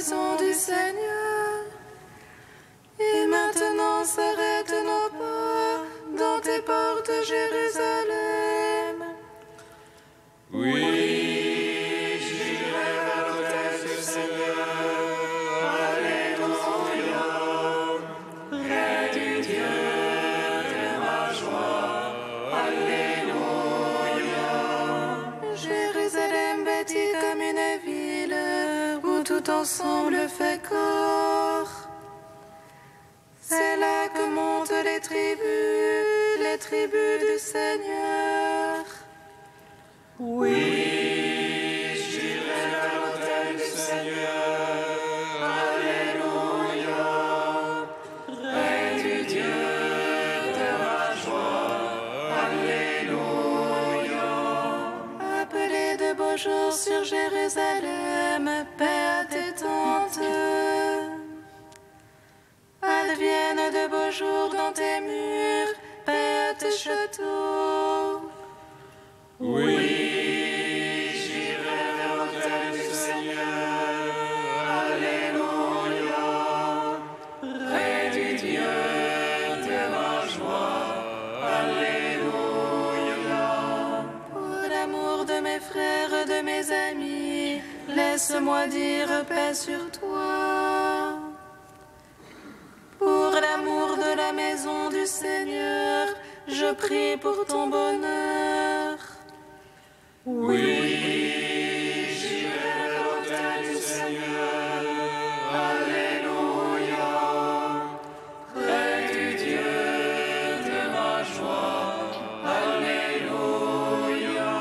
maison du Seigneur. Et maintenant s'arrêtent nos pas dans tes portes, Jérusalem. Oui, j'irai vers l'autel du Seigneur. Alléluia. Près du Dieu de ma joie. Alléluia. Jérusalem bâtie comme une ville où tout ensemble fait corps. C'est là que montent les tribus du Seigneur. Oui, j'irai vers l'autel du Seigneur. Alléluia. Près du Dieu de ma joie. Alléluia. Appelez de beaux jours sur Jérusalem, paix à tes tentes. Adviennent de beaux jours dans tes murs, paix à tes châteaux. Oui, j'irai vers l'autel du Seigneur. Alléluia. Près du Dieu de ma joie. Alléluia. Pour l'amour de mes frères, de mes amis, laisse-moi dire paix sur toi. Pour l'amour de la maison du Seigneur, je prie pour ton bonheur. Oui, j'irai vers l'autel du Seigneur. Alléluia. Près du Dieu de ma joie. Alléluia.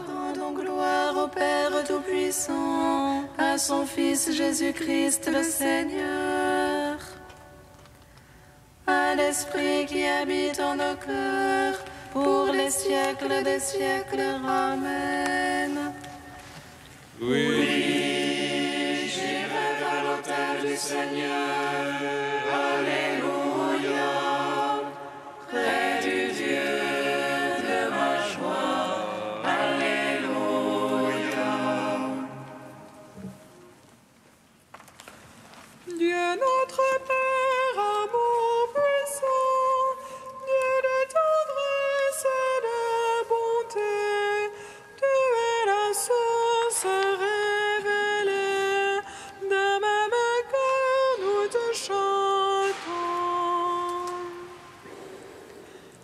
Rendons gloire au Père Tout-Puissant, à son Fils Jésus-Christ le Seigneur, à l'Esprit qui habite en nos cœurs, pour les siècles des siècles. Amen. Oui, j'irai vers l'autel du Seigneur. Alléluia. Près du Dieu de ma joie. Alléluia. Dieu notre Père, amour puissant, Dieu de tendresse et de bonté, tu es la source révélée, d'un même cœur nous te chantons.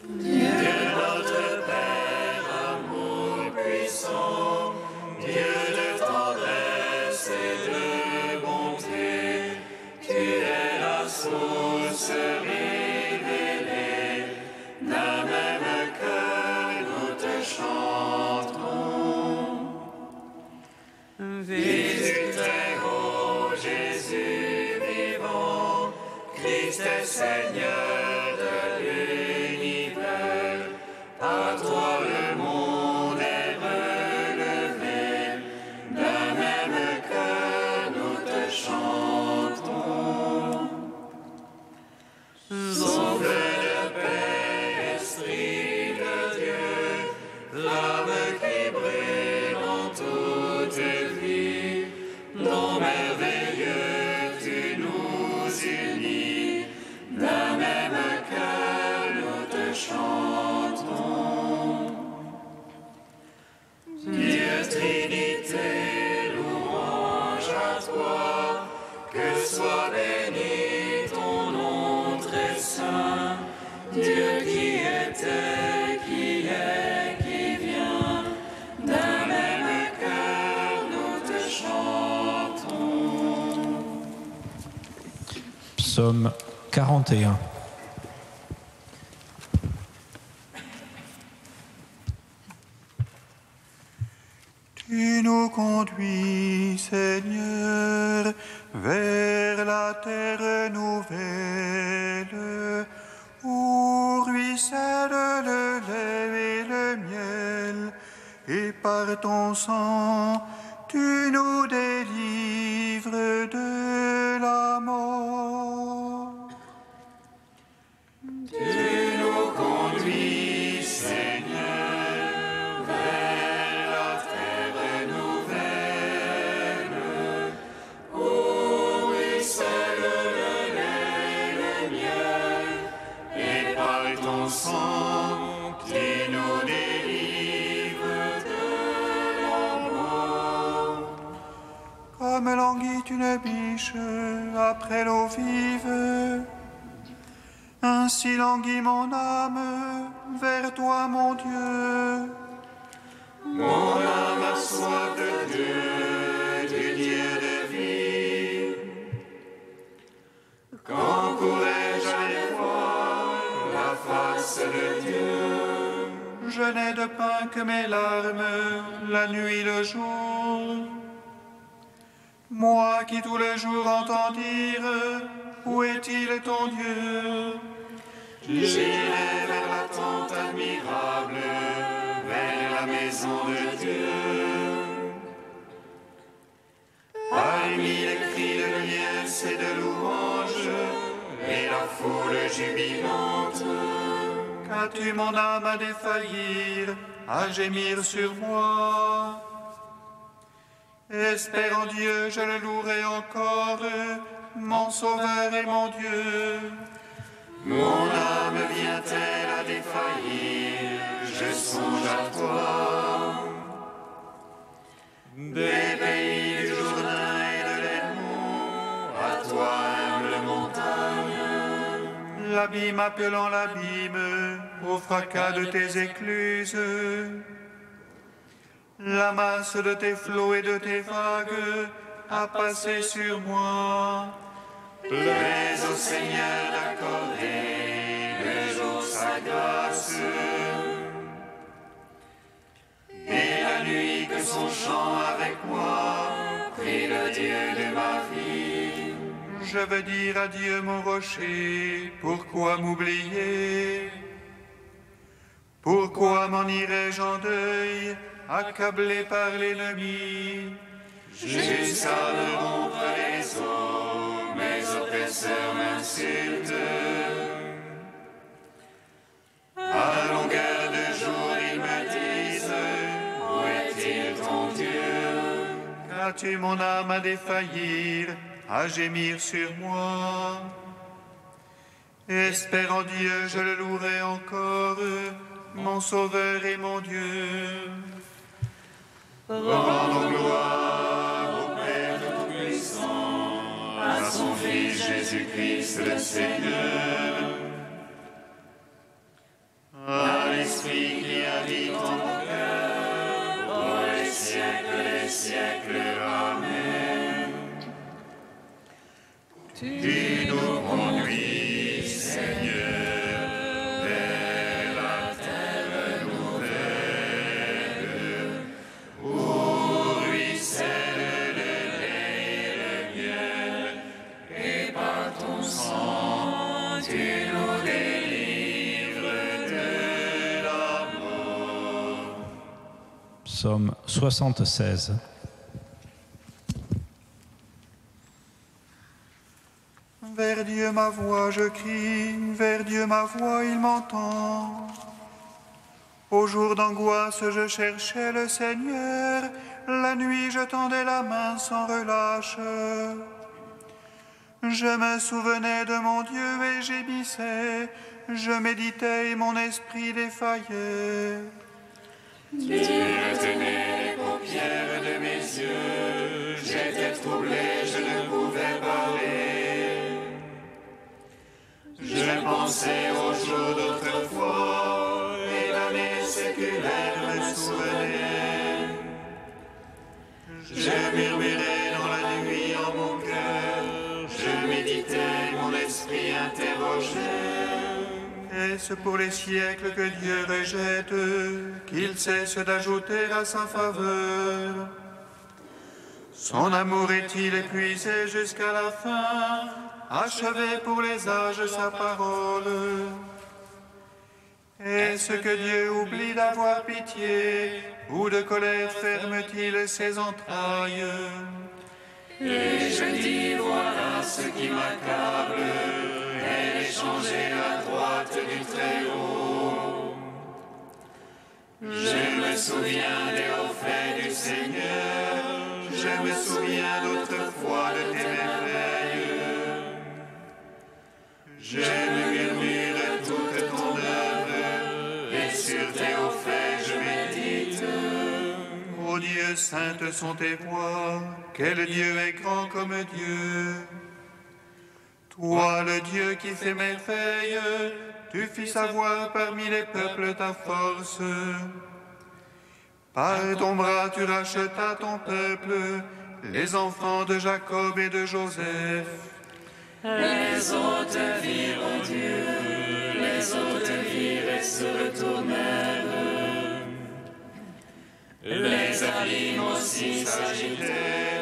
Dieu notre Père, amour puissant, Dieu de tendresse et de bonté, tu es la source révélée, d'un même cœur nous te chantons. Jésus très haut, Jésus vivant, Christ est Seigneur de l'univers, par toi le monde est relevé, d'un même cœur nous te chantons. Souffle de paix, Esprit de Dieu, flamme qui brûle en toute vie, non merveilleux tu nous unis, d'un même cœur nous te chantons. Dieu Trinité, louange à toi, que soit béni ton nom très saint, Dieu qui était, qui est, qui vient, d'un même cœur nous te chantons. Psaume 41. Tu nous conduis, Seigneur, vers la terre nouvelle, où ruisselle le lait et le miel, et par ton sang, tu nous délivres de la mort. Tu nous conduis, Seigneur, vers la terre nouvelle, où ton sang, tu nous délivres de la mort. Comme languit une biche après l'eau vive, ainsi languit mon âme vers toi, mon Dieu. Mon âme a soif de Dieu, du Dieu de vie. Quand pourrais-je aller voir la face de Dieu? Je n'ai de pain que mes larmes, la nuit, le jour. Moi qui tous les jours entends dire, où est-il ton Dieu? J'irai vers la tente admirable, vers la maison de Dieu. Parmi les cris de liesse et de louange, et la foule jubilante. Qu'as-tu mon âme à défaillir, à gémir sur moi? Espère en Dieu, je le louerai encore, mon Sauveur et mon Dieu. Mon âme vient-elle à défaillir, je songe à toi. Des pays du Jourdain et de l'Hermon, à toi humble montagne. L'abîme appelant l'abîme, au fracas de tes écluses. La masse de tes flots et de tes vagues a passé sur moi. Plaise au Seigneur d'accorder le jour sa grâce, et la nuit que son chant avec moi, prie le Dieu de ma vie. Je veux dire adieu mon rocher, pourquoi m'oublier? Pourquoi m'en irais-je en deuil, accablé par l'ennemi? Jusqu'à me rompre les os, mes oppresseurs m'insultent. À longueur de jour, ils me disent, où est-il ton Dieu? Qu'as-tu mon âme à défaillir, à gémir sur moi? Espère en Dieu, je le louerai encore, mon Sauveur et mon Dieu. Rendons gloire au Père Tout-Puissant, à son Fils Jésus-Christ le Seigneur, à l'Esprit qui habite en mon cœur, pour les siècles des siècles. Amen. Tu nous conduis, Seigneur, vers la terre nouvelle, où ruisselle le lait et le miel, et par ton sang, tu nous délivres de la mort. Psaume 76. Vers Dieu ma voix je crie, vers Dieu ma voix il m'entend. Au jour d'angoisse je cherchais le Seigneur, la nuit je tendais la main sans relâche. Je me souvenais de mon Dieu et gémissais, je méditais et mon esprit défaillait. Tu retenais les paupières de mes yeux, j'étais troublé, je ne pouvais parler. Je pensais aux jours d'autrefois, et l'année séculaire me souvenait. Je murmurais dans la nuit en mon cœur, je méditais, mon esprit interrogeait. Est-ce pour les siècles que Dieu rejette, qu'il cesse d'ajouter à sa faveur? Son amour est-il épuisé jusqu'à la fin, achevé pour les âges sa parole? Est-ce que Dieu oublie d'avoir pitié, ou de colère ferme-t-il ses entrailles? Et je dis, voilà ce qui m'accable, elle est changée à droite du Très-Haut. Je me souviens des hauts faits du Seigneur, je me souviens d'autrefois de tes merveilles. Je me murmure toute ton œuvre, sur tes hauts faits je médite. Ô Dieu, saintes sont tes voies, quel Dieu est grand comme Dieu. Toi, le Dieu qui fait merveille, tu fis savoir parmi les peuples ta force. Par ton bras tu rachetas ton peuple, les enfants de Jacob et de Joseph. Les autres virent, ô Dieu, les autres virent et se retournèrent. Les abîmes aussi s'agitaient,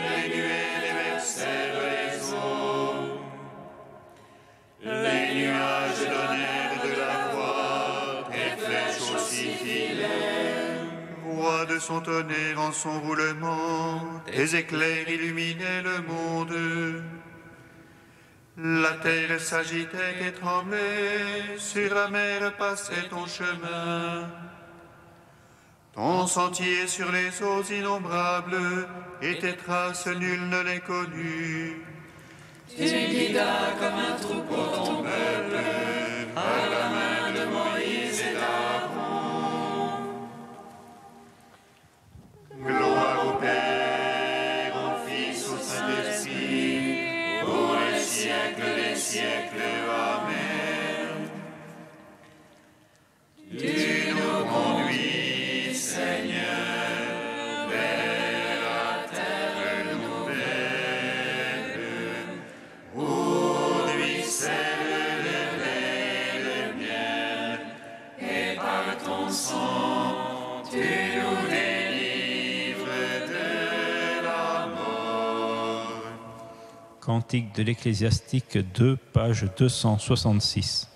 les nuées déversèrent les eaux. Les nuages donnèrent de la voix, et flèches aussi filèrent. Voix de son tonnerre en son roulement, tes éclairs illuminaient le monde. La terre s'agitait et tremblait, sur la mer passait ton chemin. Ton sentier sur les eaux innombrables, et tes traces nul ne les connut. Tu guidas comme un troupeau ton peuple, par la main de Moïse et d'Aaron. Gloire au Père, au Fils, au Saint-Esprit, pour les siècles des siècles. Amen. Tu nous conduis, Seigneur, vers la terre nouvelle, où ruisselle le lait, le miel, et par ton sang, tu nous délivres de la mort. Cantique de l'Ecclésiastique 2, page 266.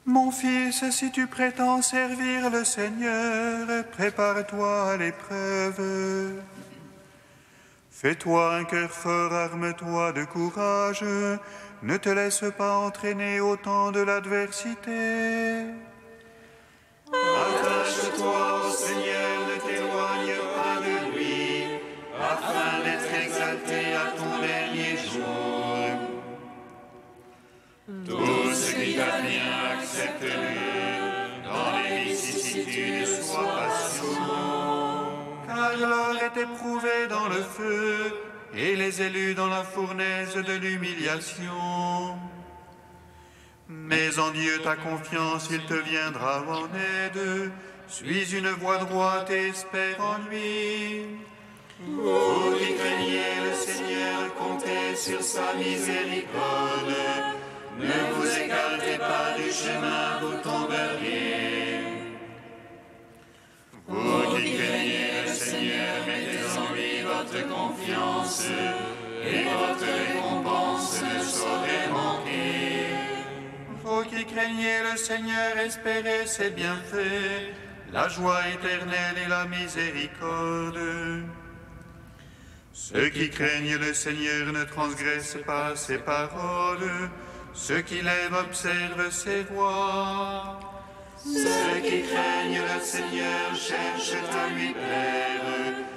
Mon fils, si tu prétends servir le Seigneur, prépare-toi à l'épreuve. Fais-toi un cœur fort, arme-toi de courage, ne te laisse pas entraîner au temps de l'adversité. Attache-toi au Seigneur, ne t'éloigne pas de lui, afin d'être exalté à ton dernier jour. Tout ce qui t'advient, accepte-le, dans les vicissitudes, sois patient. Car l'or est éprouvé dans le feu, et les élus dans la fournaise de l'humiliation. Mais en Dieu ta confiance, il te viendra en aide. Suis une voie droite et espère en lui. Vous qui craignez le Seigneur, comptez sur sa miséricorde. Ne vous écartez pas du chemin, vous tomberiez. Vous qui craignez le Seigneur, mettez en lui votre confiance, et votre récompense ne saurait manquer. Vous qui craignez le Seigneur, espérez ses bienfaits, la joie éternelle et la miséricorde. Ceux qui craignent le Seigneur ne transgressent pas ses paroles, ceux qui l'aiment observent ses voies. Ceux qui craignent le Seigneur cherchent à lui plaire,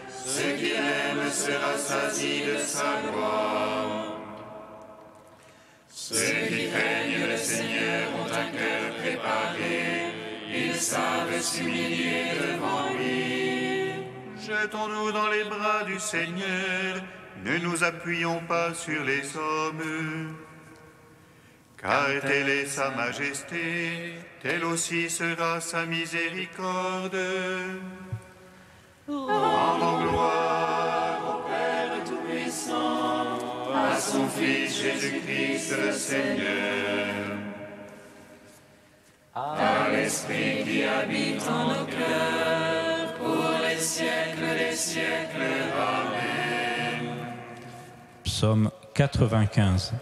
ceux qui l'aiment se rassasient de sa gloire. Ceux qui craignent le Seigneur ont un cœur préparé, ils savent s'humilier devant lui. Jetons-nous dans les bras du Seigneur, ne nous appuyons pas sur les hommes. Car telle est sa majesté, telle aussi sera sa miséricorde. Rendons gloire au Père Tout-Puissant, à son Fils Jésus-Christ le Seigneur, à l'Esprit qui habite en nos cœurs, pour les siècles des siècles. Amen. Psaume 95.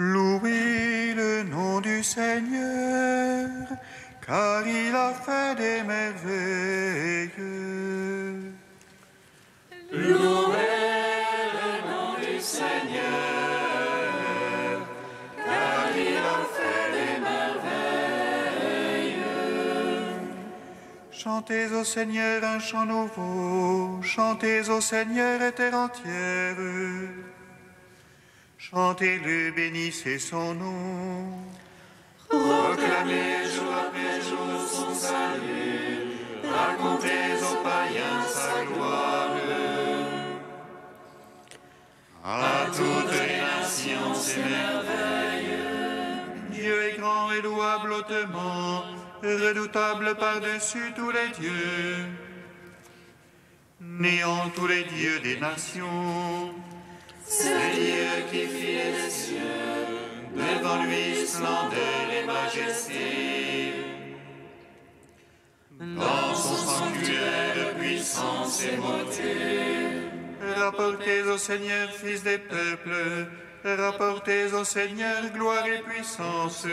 Louez le nom du Seigneur, car il a fait des merveilles. Louez le nom du Seigneur, car il a fait des merveilles. Chantez au Seigneur un chant nouveau, chantez au Seigneur et terre entière. Chantez-le, bénissez son nom. Proclamez jour après jour son salut, racontez aux païens sa gloire. À toutes les nations ses merveilles. Dieu est grand et louable hautement, redoutable par-dessus tous les dieux. Néant tous les dieux des nations. C'est Dieu qui fit les cieux, devant lui splendeur et majesté. Dans son sanctuaire puissance et beauté. Rapportez au Seigneur, fils des peuples, rapportez au Seigneur gloire et puissance.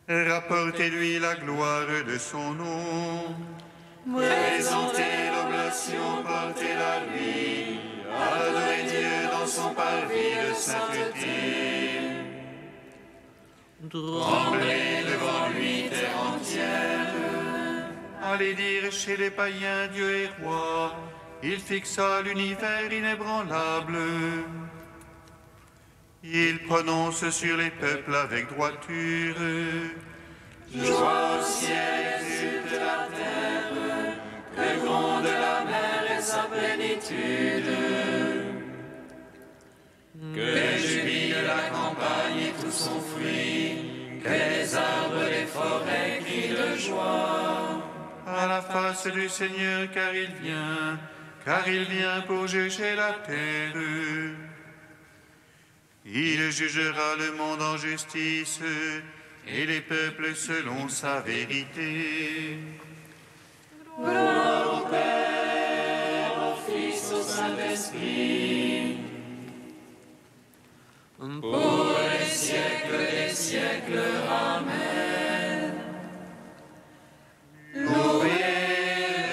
Rapportez-lui la gloire de son nom. Présentez l'oblation, portez-la lui, adorez Dieu dans son parvis de sainteté. Tremblez devant lui, terre entière. Allez dire chez les païens, Dieu est roi, il fixa l'univers inébranlable. Il prononce sur les peuples avec droiture. Joie au ciel, exulte la terre, que gronde la mer et sa plénitude. Que jubile la campagne et tout son fruit, que les arbres des forêts crient de joie. À la face du Seigneur, car il vient pour juger la terre. Il jugera le monde en justice et les peuples selon sa vérité. Gloire au Père, au Fils, au Saint-Esprit, pour les siècles des siècles. Amen. Louez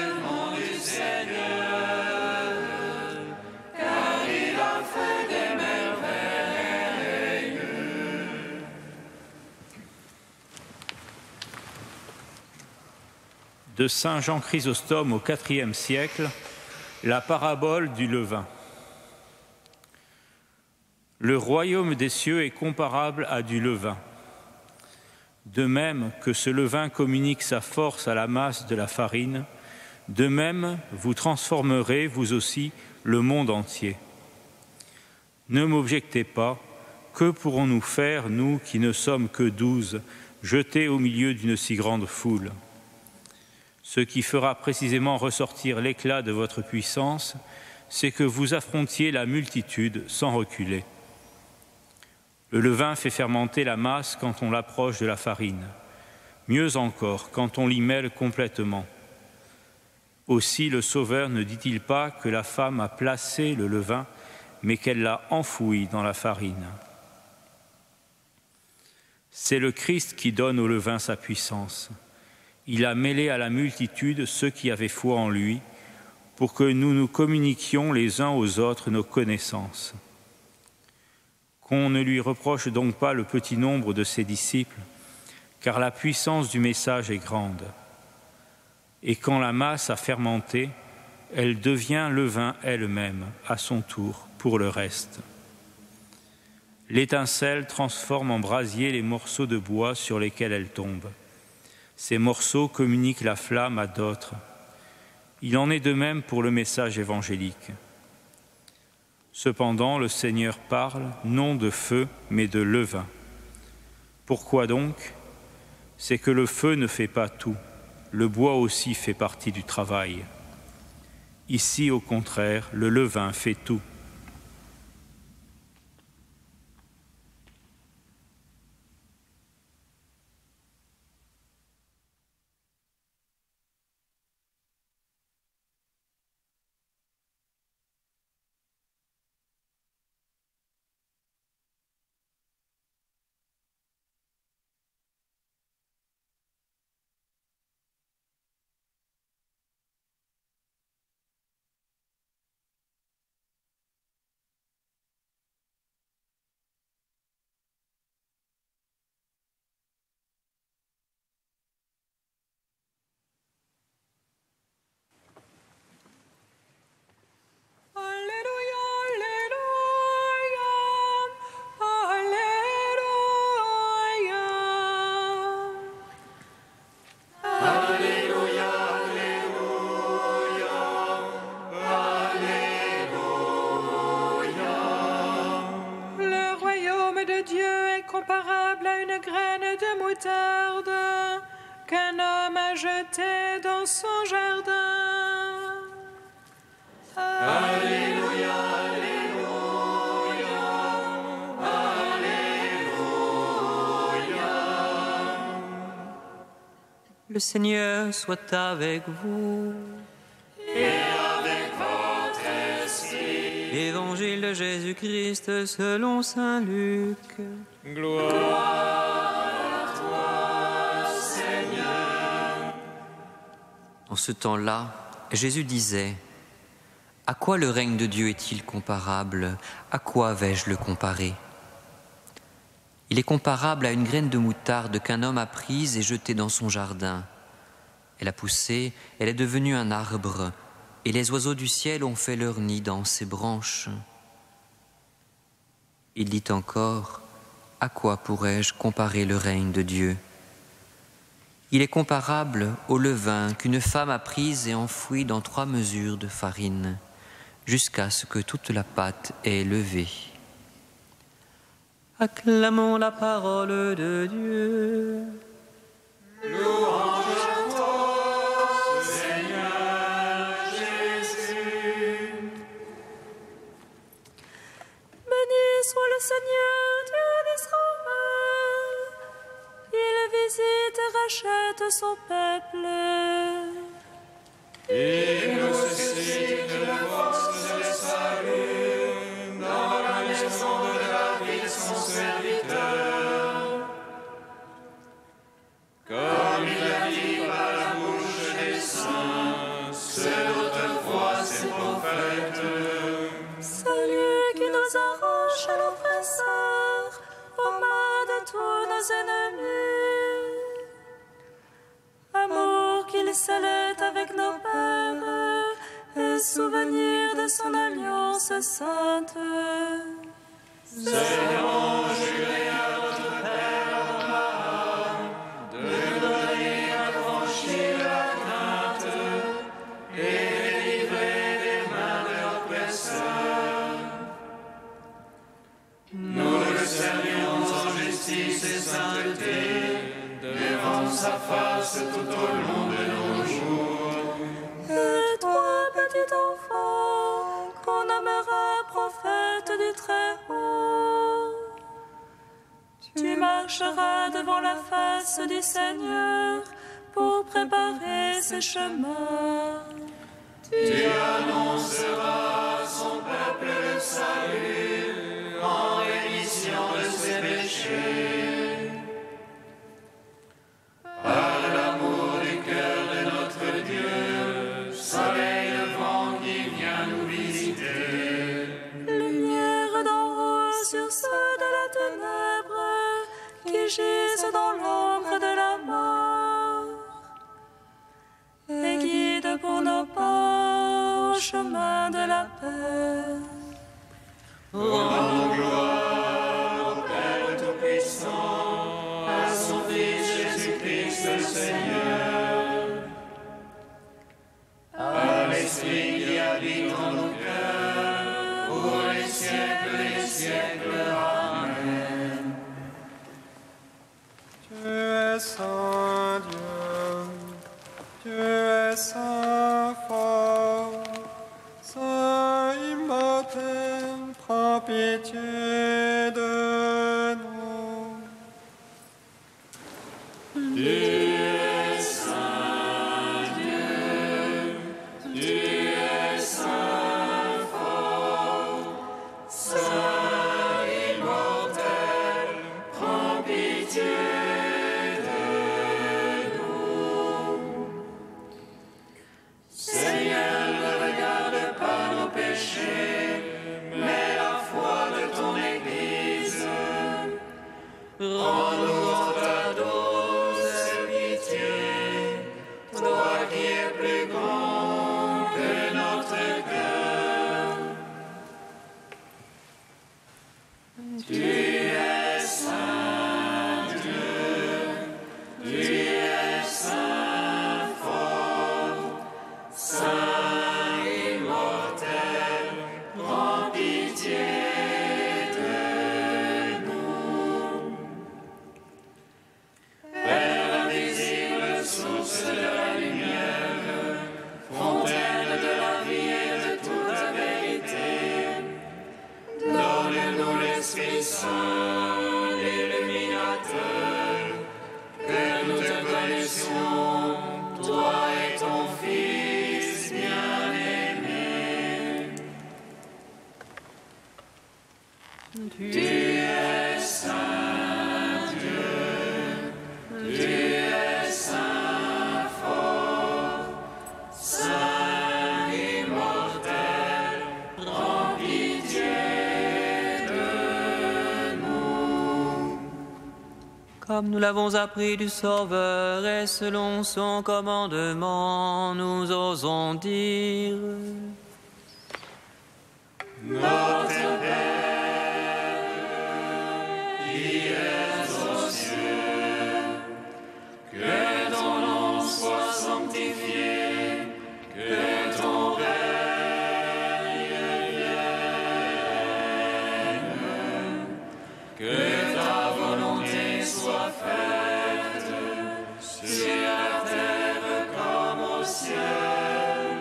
le nom du Seigneur, car il a fait des merveilles. De saint Jean Chrysostome au IVe siècle, la parabole du levain. Le royaume des cieux est comparable à du levain. De même que ce levain communique sa force à la masse de la farine, de même vous transformerez, vous aussi, le monde entier. Ne m'objectez pas, que pourrons-nous faire, nous qui ne sommes que 12, jetés au milieu d'une si grande foule ? Ce qui fera précisément ressortir l'éclat de votre puissance, c'est que vous affrontiez la multitude sans reculer. Le levain fait fermenter la masse quand on l'approche de la farine. Mieux encore, quand on l'y mêle complètement. Aussi le Sauveur ne dit-il pas que la femme a placé le levain, mais qu'elle l'a enfoui dans la farine. C'est le Christ qui donne au levain sa puissance. Il a mêlé à la multitude ceux qui avaient foi en lui, pour que nous nous communiquions les uns aux autres nos connaissances. Qu'on ne lui reproche donc pas le petit nombre de ses disciples, car la puissance du message est grande. Et quand la masse a fermenté, elle devient levain elle-même, à son tour, pour le reste. L'étincelle transforme en brasier les morceaux de bois sur lesquels elle tombe. Ces morceaux communiquent la flamme à d'autres. Il en est de même pour le message évangélique. Cependant, le Seigneur parle non de feu, mais de levain. Pourquoi donc ? C'est que le feu ne fait pas tout. Le bois aussi fait partie du travail. Ici, au contraire, le levain fait tout. de Dieu est comparable à une graine de moutarde qu'un homme a jetée dans son jardin. Alléluia, Le Seigneur soit avec vous. et avec votre esprit. Évangile de Jésus-Christ selon saint Luc. Gloire. En ce temps-là, Jésus disait : à quoi le règne de Dieu est-il comparable ? À quoi vais-je le comparer ? Il est comparable à une graine de moutarde qu'un homme a prise et jetée dans son jardin. Elle a poussé, elle est devenue un arbre, et les oiseaux du ciel ont fait leur nid dans ses branches. Il dit encore : à quoi pourrais-je comparer le règne de Dieu ? Il est comparable au levain qu'une femme a prise et enfoui dans 3 mesures de farine, jusqu'à ce que toute la pâte ait levé. Acclamons la parole de Dieu. Louange à toi, Seigneur Jésus. Béni soit le Seigneur, Dieu d'Israël. Il visite et rachète son peuple. Il nous suscite la force de salut dans la maison de David, son serviteur. Comme il a dit par la bouche des saints, ceux d'autrefois ses prophètes. Celui qui nous arrache à l'oppresseur, aux mains de tous nos ennemis. Amour qu'il scellait avec nos pères, et souvenir de son alliance sainte. Seigneur, juré à notre Père Abraham de nous donner affranchir la crainte et délivrer des mains de l'oppresseur. Nous le servions en justice et sainteté devant sa face tout au long de nos jours. Et toi, petit enfant, qu'on nommera prophète du Très-Haut, tu marcheras devant la face du Seigneur pour préparer ses chemins. Tu annonceras à son peuple le salut en rémission de ses péchés. Par l'amour du cœur de notre Dieu, soleil levant qui vient nous visiter. Lumière d'en haut sur ceux de la ténèbre qui gisent dans l'ombre de la mort. Et guide pour nos pas au chemin de la paix. Rendons gloire au Père Tout-Puissant, à son Fils Jésus-Christ le Seigneur, à l'Esprit qui habite en nos cœurs, pour les siècles des siècles. Amen. Tu es saint Dieu, tu es saint fort, saint immortel, prends pitié de nous. Tu es saint Dieu, tu es saint fort, saint immortel, prends pitié de nous. Seigneur, ne regarde pas nos péchés, mais la foi de ton Église. Rends-nous en ta douce pitié, toi qui es plus grand que notre cœur. Tu es saint Dieu, tu es saint fort, saint immortel, prends pitié de nous. Saint, l'illuminateur, que nous te connaissions, toi et ton Fils bien-aimé. Tu es saint Dieu, tu es saint fort, saint immortel, prends pitié de nous. Comme nous l'avons appris du Sauveur et selon son commandement, nous osons dire: Notre Père, qui es aux cieux, que ton nom soit sanctifié, que ton règne vienne, que ta volonté soit faite sur la terre comme au ciel.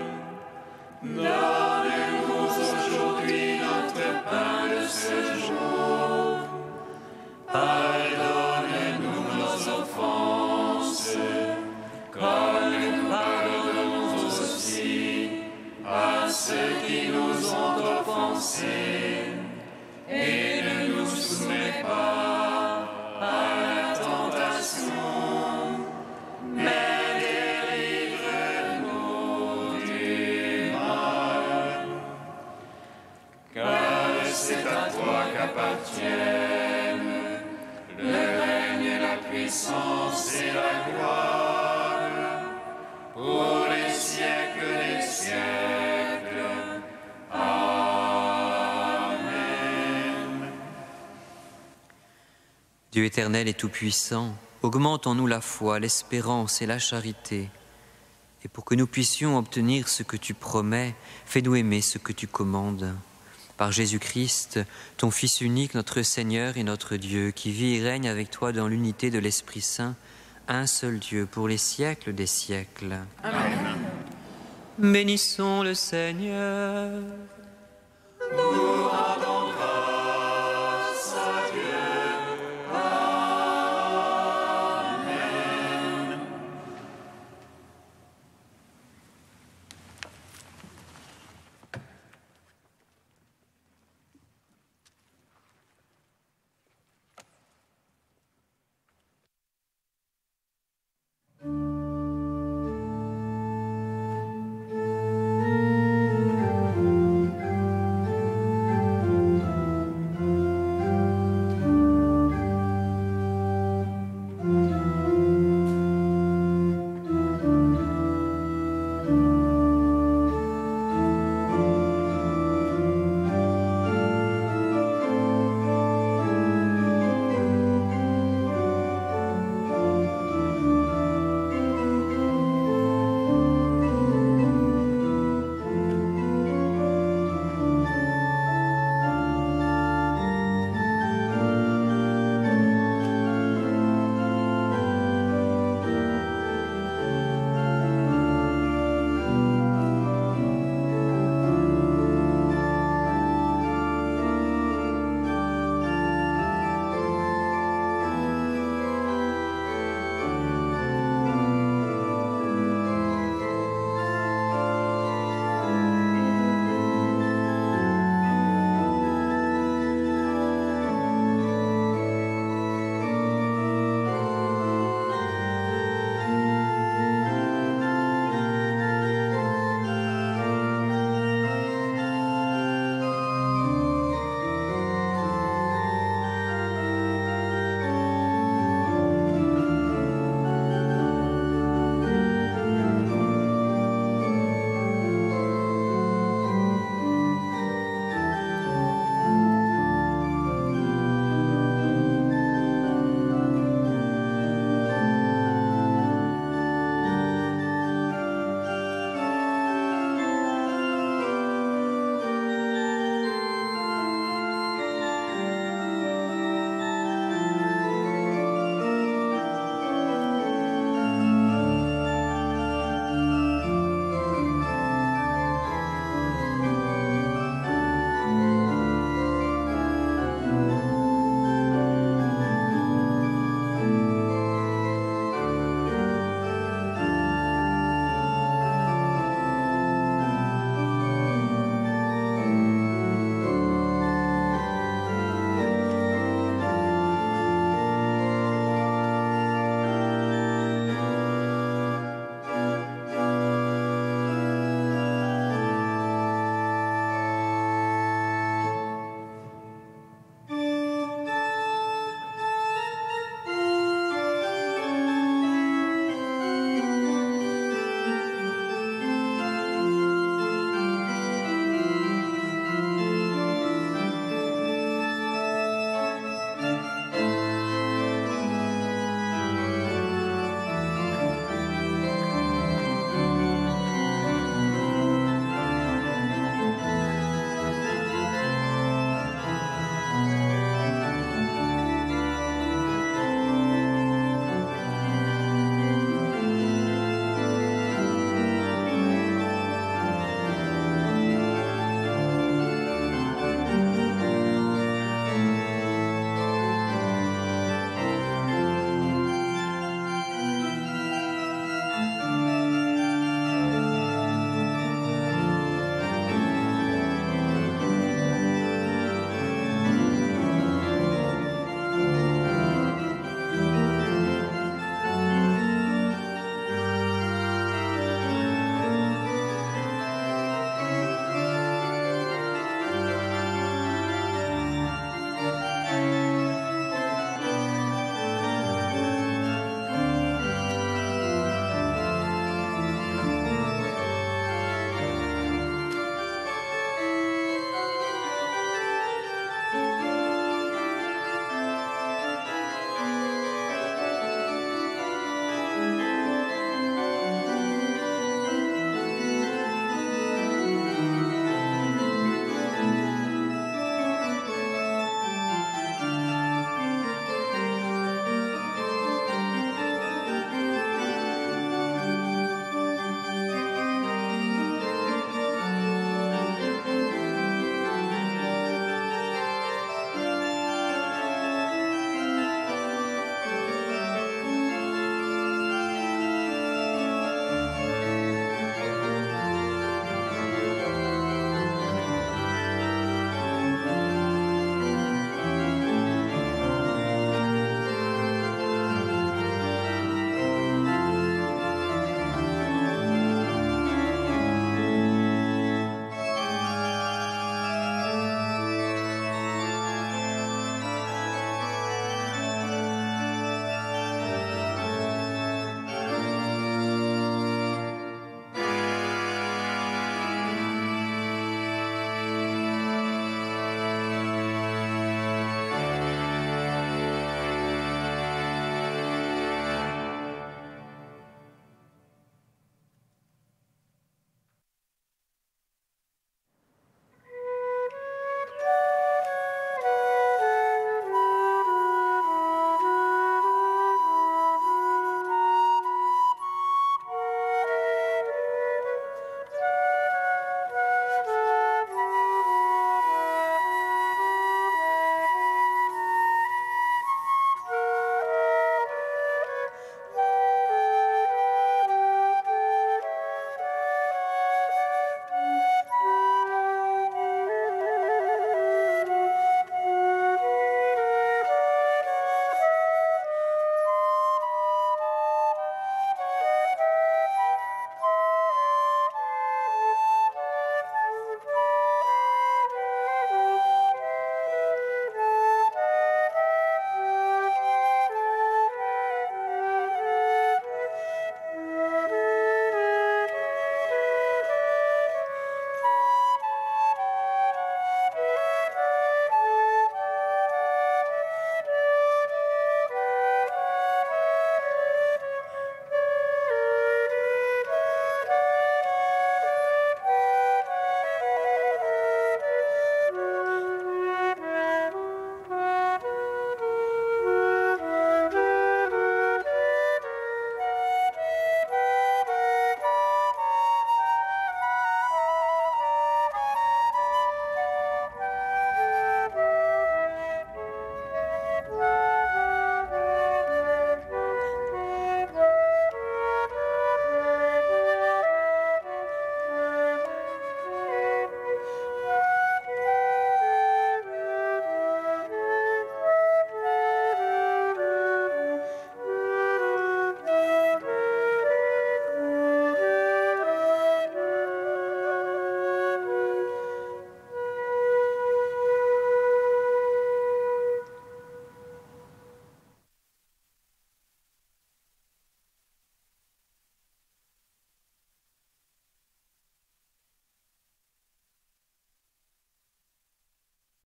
Donne-nous aujourd'hui notre pain de ce jour. Pardonne-nous nos offenses, comme nous pardonnons aussi à ceux qui nous ont offensés. Et ne nous soumets pas à la tentation, mais délivre-nous du mal. Car c'est à toi qu'appartiennent le règne, la puissance et la gloire, pour les siècles des siècles. Amen. Dieu éternel et tout-puissant, augmente en nous la foi, l'espérance et la charité. Et pour que nous puissions obtenir ce que tu promets, fais-nous aimer ce que tu commandes. Par Jésus-Christ, ton Fils unique, notre Seigneur et notre Dieu, qui vit et règne avec toi dans l'unité de l'Esprit Saint, un seul Dieu, pour les siècles des siècles. Amen. Bénissons le Seigneur. Nous